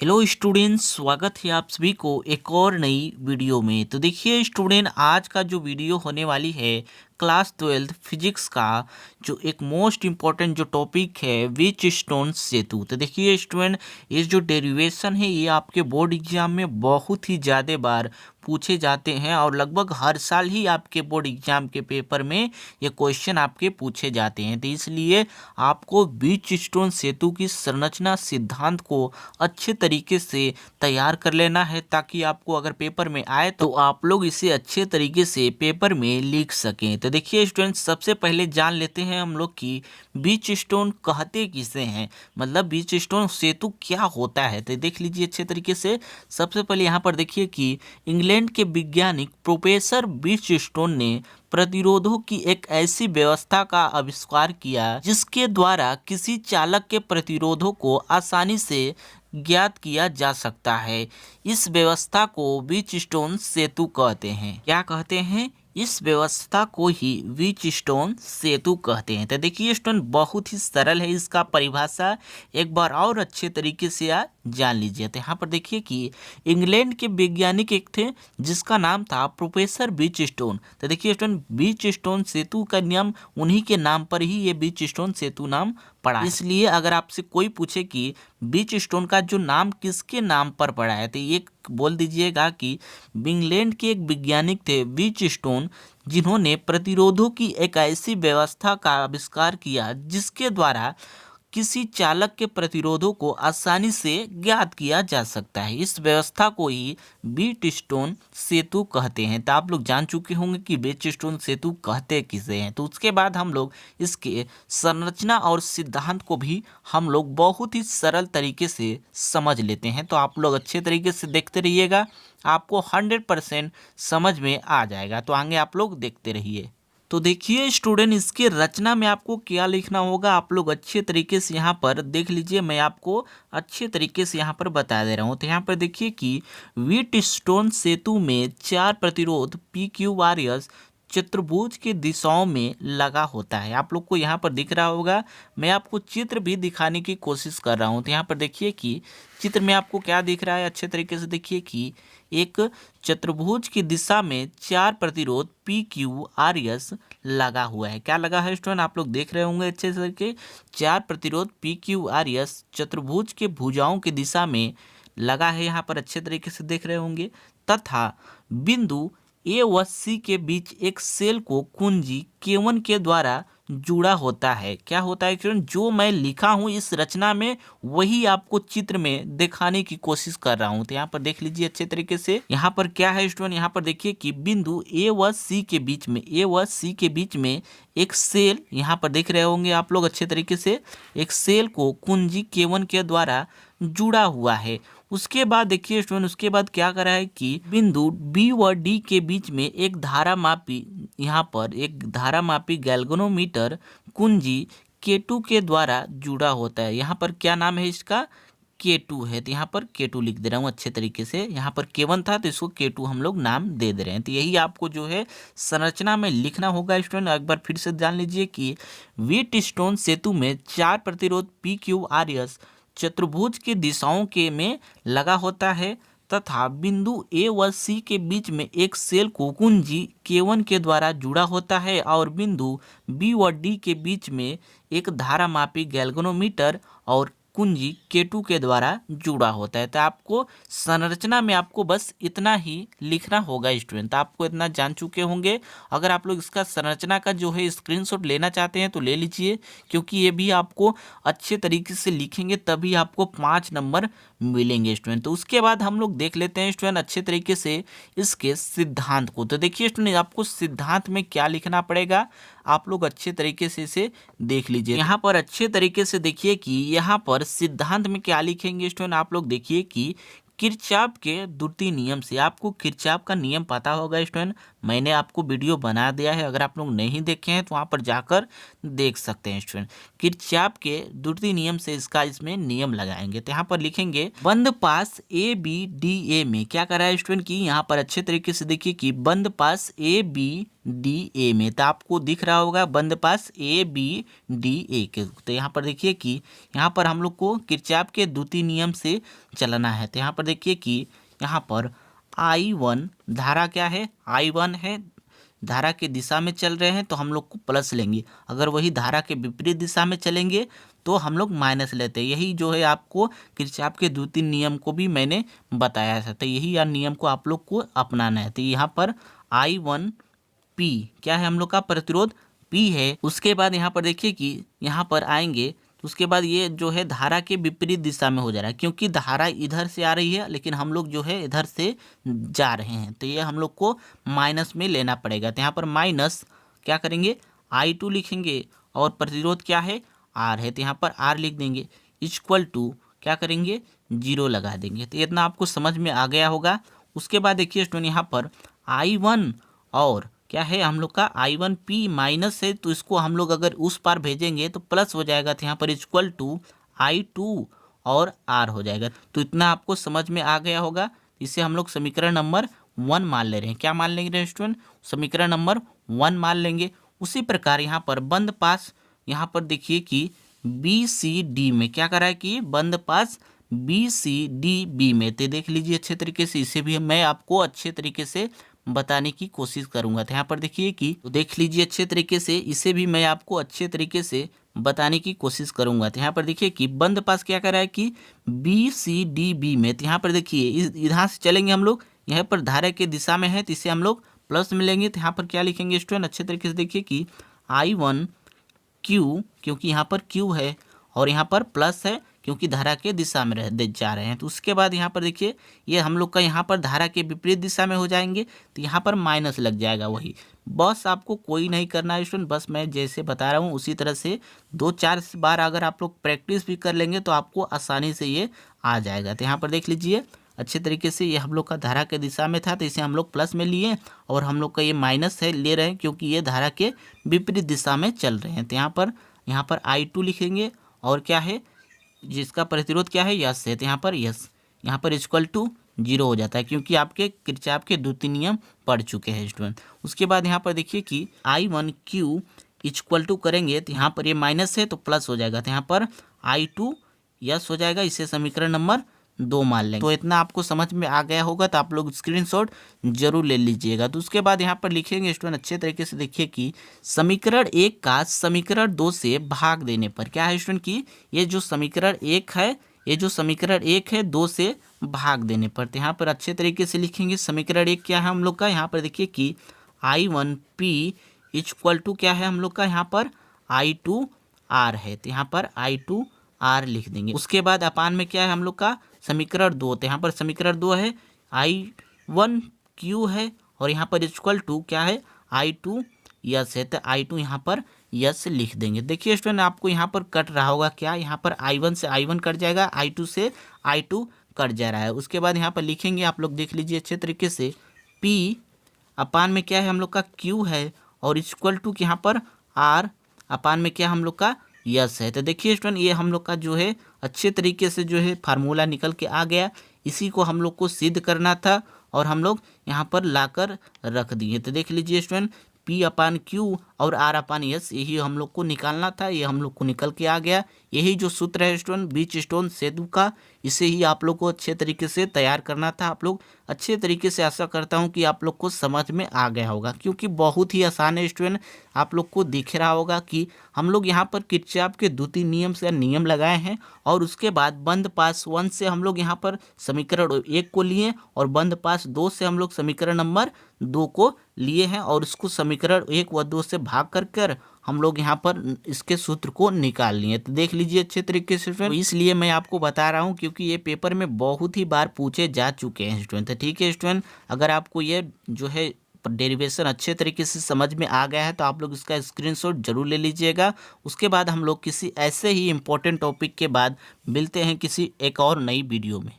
Hello students, स्वागत है आप सभी को एक और नई वीडियो में। तो देखिए स्टूडेंट, आज का जो वीडियो होने वाली है क्लास 12 फिजिक्स का जो एक मोस्ट इम्पॉर्टेंट जो टॉपिक है विच स्टोन सेतु। तो देखिए स्टूडेंट, ये जो डेरिवेशन है ये आपके बोर्ड एग्जाम में बहुत ही ज़्यादा बार पूछे जाते हैं और लगभग हर साल ही आपके बोर्ड एग्जाम के पेपर में ये क्वेश्चन आपके पूछे जाते हैं। तो इसलिए आपको बीच स्टोन सेतु की संरचना सिद्धांत को अच्छे तरीके से तैयार कर लेना है, ताकि आपको अगर पेपर में आए तो आप लोग इसे अच्छे तरीके से पेपर में लिख सकें। तो देखिए स्टूडेंट, सबसे पहले जान लेते हैं हम लोग कि बीच स्टोन कहते किसे हैं, मतलब बीच स्टोन सेतु क्या होता है। तो देख लीजिए अच्छे तरीके से। सबसे पहले यहाँ पर देखिए कि इंग्लैंड के वैज्ञानिक प्रोफेसर बीच स्टोन ने प्रतिरोधों की एक ऐसी व्यवस्था का आविष्कार किया जिसके द्वारा किसी चालक के प्रतिरोधों को आसानी से ज्ञात किया जा सकता है। इस व्यवस्था को बीच स्टोन सेतु कहते हैं। क्या कहते हैं? इस व्यवस्था को ही बीच स्टोन सेतु कहते हैं। तो देखिए स्टोन, बहुत ही सरल है इसका परिभाषा, एक बार और अच्छे तरीके से आप जान लीजिए। तो यहाँ पर देखिए कि इंग्लैंड के वैज्ञानिक एक थे जिसका नाम था प्रोफेसर बीच स्टोन। तो देखिए स्टोन, बीच स्टोन सेतु का नाम उन्हीं के नाम पर ही ये बीच स्टोन सेतु नाम पड़ा। इसलिए अगर आपसे कोई पूछे कि बीच स्टोन का जो नाम किसके नाम पर पड़ा है, तो ये बोल दीजिएगा कि इंग्लैंड के एक वैज्ञानिक थे बीच स्टोन, जिन्होंने प्रतिरोधों की एक ऐसी व्यवस्था का आविष्कार किया जिसके द्वारा किसी चालक के प्रतिरोधों को आसानी से ज्ञात किया जा सकता है। इस व्यवस्था को ही बीच स्टोन सेतु कहते हैं। तो आप लोग जान चुके होंगे कि बीच स्टोन सेतु कहते किसे हैं। तो उसके बाद हम लोग इसके संरचना और सिद्धांत को भी हम लोग बहुत ही सरल तरीके से समझ लेते हैं। तो आप लोग अच्छे तरीके से देखते रहिएगा, आपको 100% समझ में आ जाएगा। तो आगे आप लोग देखते रहिए। तो देखिए स्टूडेंट, इसके रचना में आपको क्या लिखना होगा, आप लोग अच्छे तरीके से यहाँ पर देख लीजिए। मैं आपको अच्छे तरीके से यहाँ पर बता दे रहा हूँ। तो यहाँ पर देखिए कि व्हीट स्टोन सेतु में 4 प्रतिरोध PQRS चतुर्भुज की दिशाओं में लगा होता है। आप लोग को यहाँ पर दिख रहा होगा, मैं आपको चित्र भी दिखाने की कोशिश कर रहा हूँ। तो यहाँ पर देखिए कि चित्र में आपको क्या दिख रहा है, अच्छे तरीके से देखिए कि एक चतुर्भुज की दिशा में 4 प्रतिरोध PQRS लगा हुआ है। क्या लगा है स्टूडेंट, आप लोग देख रहे होंगे अच्छे तरीके। 4 प्रतिरोध PQRS चतुर्भुज के भुजाओं की दिशा में लगा है, यहाँ पर अच्छे तरीके से देख रहे होंगे। तथा बिंदु ए व सी के बीच एक सेल को कुंजी K1 के द्वारा जुड़ा होता है। क्या होता है स्टूडेंट, जो मैं लिखा हूँ इस रचना में वही आपको चित्र में दिखाने की कोशिश कर रहा हूँ। तो यहाँ पर देख लीजिए अच्छे तरीके से। यहाँ पर क्या है स्टूडेंट, यहाँ पर देखिए कि बिंदु ए व सी के बीच में एक सेल, यहाँ पर देख रहे होंगे आप लोग अच्छे तरीके से, एक सेल को कुंजी K1 के द्वारा जुड़ा हुआ है। उसके बाद देखिए स्टूडेंट, उसके बाद क्या करा है कि बिंदु बी व डी के बीच में एक धारामापी, यहाँ पर एक धारामापी गैल्वेनोमीटर कुंजी K2 के द्वारा जुड़ा होता है। यहाँ पर क्या नाम है इसका, K2 है। तो यहाँ पर K2 लिख दे रहा हूँ अच्छे तरीके से। यहाँ पर K1 था तो इसको K2 हम लोग नाम दे दे रहे हैं। तो यही आपको जो है संरचना में लिखना होगा स्टूडेंट। एक बार फिर से जान लीजिए कि व्हीट स्टोन सेतु में 4 प्रतिरोध PQRS चतुर्भुज की दिशाओं के में लगा होता है तथा बिंदु ए व सी के बीच में एक सेल को कुंजी K1 के द्वारा जुड़ा होता है और बिंदु बी व डी के बीच में एक धारामापी गैल्वेनोमीटर और कुंजी K2 के द्वारा जुड़ा होता है। तो आपको संरचना में आपको बस इतना ही लिखना होगा स्टूडेंट। तो आपको इतना जान चुके होंगे। अगर आप लोग इसका संरचना का जो है स्क्रीनशॉट लेना चाहते हैं तो ले लीजिए, क्योंकि ये भी आपको अच्छे तरीके से लिखेंगे तभी आपको 5 नंबर मिलेंगे स्टूडेंट। तो उसके बाद हम लोग देख लेते हैं स्टूडेंट अच्छे तरीके से इसके सिद्धांत को। तो देखिए स्टूडेंट, आपको सिद्धांत में क्या लिखना पड़ेगा, आप लोग अच्छे तरीके से इसे देख लीजिए। यहाँ पर अच्छे तरीके से देखिए कि यहाँ पर सिद्धांत में क्या लिखेंगे स्टूडेंट, आप लोग देखिए कि किरचॉफ के द्वितीय नियम से, आपको किरचॉफ का नियम पता होगा स्टूडेंट, मैंने आपको वीडियो बना दिया है, अगर आप लोग नहीं देखे हैं तो वहाँ पर जाकर देख सकते हैं स्टूडेंट। किरचॉफ के द्वितीय नियम से इसमें नियम लगाएंगे। तो यहाँ पर लिखेंगे बंद पास ABDA में क्या करा है स्टूडेंट की, यहाँ पर अच्छे तरीके से देखिए कि बंद पास AB डी ए में। तो आपको दिख रहा होगा बंद पास ए बी डी ए के। तो यहाँ पर देखिए कि यहाँ पर हम लोग को किरचॉफ के द्वितीय नियम से चलना है। तो यहाँ पर देखिए कि यहाँ पर I1 धारा क्या है, I1 है, धारा की दिशा में चल रहे हैं तो हम लोग को प्लस लेंगे। अगर वही धारा के विपरीत दिशा में चलेंगे तो हम लोग माइनस लेते हैं। यही जो है आपको किरचॉफ के द्वितीय नियम को भी मैंने बताया था। तो यही नियम को आप लोग को अपनाना है। तो यहाँ पर I1 P क्या है, हम लोग का प्रतिरोध P है। उसके बाद यहाँ पर देखिए कि यहाँ पर आएंगे तो उसके बाद ये जो है धारा के विपरीत दिशा में हो जा रहा है, क्योंकि धारा इधर से आ रही है लेकिन हम लोग जो है इधर से जा रहे हैं। तो ये हम लोग को माइनस में लेना पड़ेगा। तो यहाँ पर माइनस क्या करेंगे, I2 लिखेंगे और प्रतिरोध क्या है, R है। तो यहाँ पर R लिख देंगे, इक्वल टू क्या करेंगे, 0 लगा देंगे। तो इतना आपको समझ में आ गया होगा। उसके बाद देखिए स्टूडेंट यहाँ पर I1 और क्या है हम लोग का I1 P माइनस है, तो इसको हम लोग अगर उस पार भेजेंगे तो प्लस हो जाएगा। तो यहाँ पर इक्वल टू I2 और R हो जाएगा। तो इतना आपको समझ में आ गया होगा। इसे हम लोग समीकरण नंबर 1 मान ले रहे हैं। क्या मान लेंगे स्टूडेंट, समीकरण नंबर 1 मान लेंगे। उसी प्रकार यहाँ पर बंद पास, यहाँ पर देखिए कि BCD में क्या करा है कि बंद पास BCDB में। तो देख लीजिए अच्छे तरीके से, इसे भी मैं आपको अच्छे तरीके से बताने की कोशिश करूंगा। तो यहाँ पर देखिए कि देख लीजिए अच्छे तरीके से, इसे भी मैं आपको अच्छे तरीके से बताने की कोशिश करूंगा। तो यहाँ पर देखिए कि बंद पास क्या कर रहा है कि BCDB में। तो यहाँ पर देखिए इधर से चलेंगे हम लोग, यहाँ पर धारा के दिशा में है तो इसे हम लोग प्लस में लेंगे। तो यहाँ पर क्या लिखेंगे स्टूडेंट, अच्छे तरीके से देखिए कि I1 Q, क्योंकि यहाँ पर Q है और यहाँ पर प्लस है क्योंकि धारा के दिशा में जा रहे हैं। तो उसके बाद यहाँ पर देखिए ये हम लोग का यहाँ पर धारा के विपरीत दिशा में हो जाएंगे तो यहाँ पर माइनस लग जाएगा। वही बस आपको कोई नहीं करना है स्टूडेंट, बस मैं जैसे बता रहा हूँ उसी तरह से 2-4 बार अगर आप लोग प्रैक्टिस भी कर लेंगे तो आपको आसानी से ये आ जाएगा। तो यहाँ पर देख लीजिए अच्छे तरीके से, ये हम लोग का धारा के दिशा में था तो इसे हम लोग प्लस में लिए और हम लोग का ये माइनस है ले रहे हैं क्योंकि ये धारा के विपरीत दिशा में चल रहे हैं। तो यहाँ पर I2 लिखेंगे और क्या है जिसका प्रतिरोध क्या है, यस है। तो यहाँ पर यस, यहाँ पर इक्वल टू 0 हो जाता है क्योंकि आपके किरचॉफ के द्वितीय नियम पढ़ चुके हैं स्टूडेंट। उसके बाद यहाँ पर देखिए कि I1 Q इक्वल टू करेंगे तो यहाँ पर ये माइनस है तो प्लस हो जाएगा। तो यहाँ पर I2 यस हो जाएगा। इसे समीकरण नंबर 2 मान लेंगे। तो इतना आपको समझ में आ गया होगा तो आप लोग स्क्रीनशॉट जरूर ले लीजिएगा। तो उसके बाद यहाँ पर लिखेंगे स्टूडेंट अच्छे तरीके से देखिए कि समीकरण 1 का समीकरण 2 से भाग देने पर क्या है स्टूडेंट की ये जो समीकरण 1 है, ये जो समीकरण 1 है 2 से भाग देने पर। तो यहाँ पर अच्छे तरीके से लिखेंगे समीकरण 1 क्या है हम लोग का, यहाँ पर देखिए कि I1 P इक्वल टू क्या है हम लोग का, यहाँ पर I2 R है। तो यहाँ पर I2 R लिख देंगे। उसके बाद अपान में क्या है हम लोग का समीकरण 2। तो यहाँ पर समीकरण 2 है I1 Q है और यहाँ पर इक्वल टू क्या है I2 यस है। तो I2 यहाँ पर यस लिख देंगे। देखिए स्टूडेंट आपको यहाँ पर कट रहा होगा क्या, यहाँ पर I1 से I1 कट जाएगा, I2 से I2 कट जा रहा है। उसके बाद यहाँ पर लिखेंगे आप लोग देख लीजिए अच्छे तरीके से P अपान में क्या है हम लोग का Q है और इक्वल टू यहाँ पर R अपान में क्या हम लोग का यस है। तो देखिए स्टूडेंट ये हम लोग का जो है अच्छे तरीके से जो है फार्मूला निकल के आ गया। इसी को हम लोग को सिद्ध करना था और हम लोग यहाँ पर लाकर रख दिए। तो देख लीजिए स्टूडेंट P अपान Q और R अपान यस यही हम लोग को निकालना था, ये हम लोग को निकल के आ गया। यही जो सूत्र है स्टूडेंट बीच स्टोन सेतु का, इसे ही आप लोग को अच्छे तरीके से तैयार करना था। आप लोग अच्छे तरीके से, आशा करता हूँ कि आप लोग को समझ में आ गया होगा क्योंकि बहुत ही आसान है स्टूडेंट। आप लोग को दिख रहा होगा कि हम लोग यहाँ पर किरचॉफ के द्वितीय नियम से नियम लगाए हैं और उसके बाद बंद पास 1 से हम लोग यहाँ पर समीकरण 1 को लिए और बंद पास 2 से हम लोग समीकरण नंबर 2 को लिए हैं और इसको समीकरण 1 व 2 से भाग कर हम लोग यहाँ पर इसके सूत्र को निकाल लिए। तो देख लीजिए अच्छे तरीके से स्टूडेंट, इसलिए मैं आपको बता रहा हूँ क्योंकि ये पेपर में बहुत ही बार पूछे जा चुके हैं स्टूडेंट। तो ठीक है स्टूडेंट, अगर आपको ये जो है डेरिवेशन अच्छे तरीके से समझ में आ गया है तो आप लोग इसका स्क्रीनशॉट जरूर ले लीजिएगा। उसके बाद हम लोग किसी ऐसे ही इम्पोर्टेंट टॉपिक के बाद मिलते हैं किसी एक और नई वीडियो में।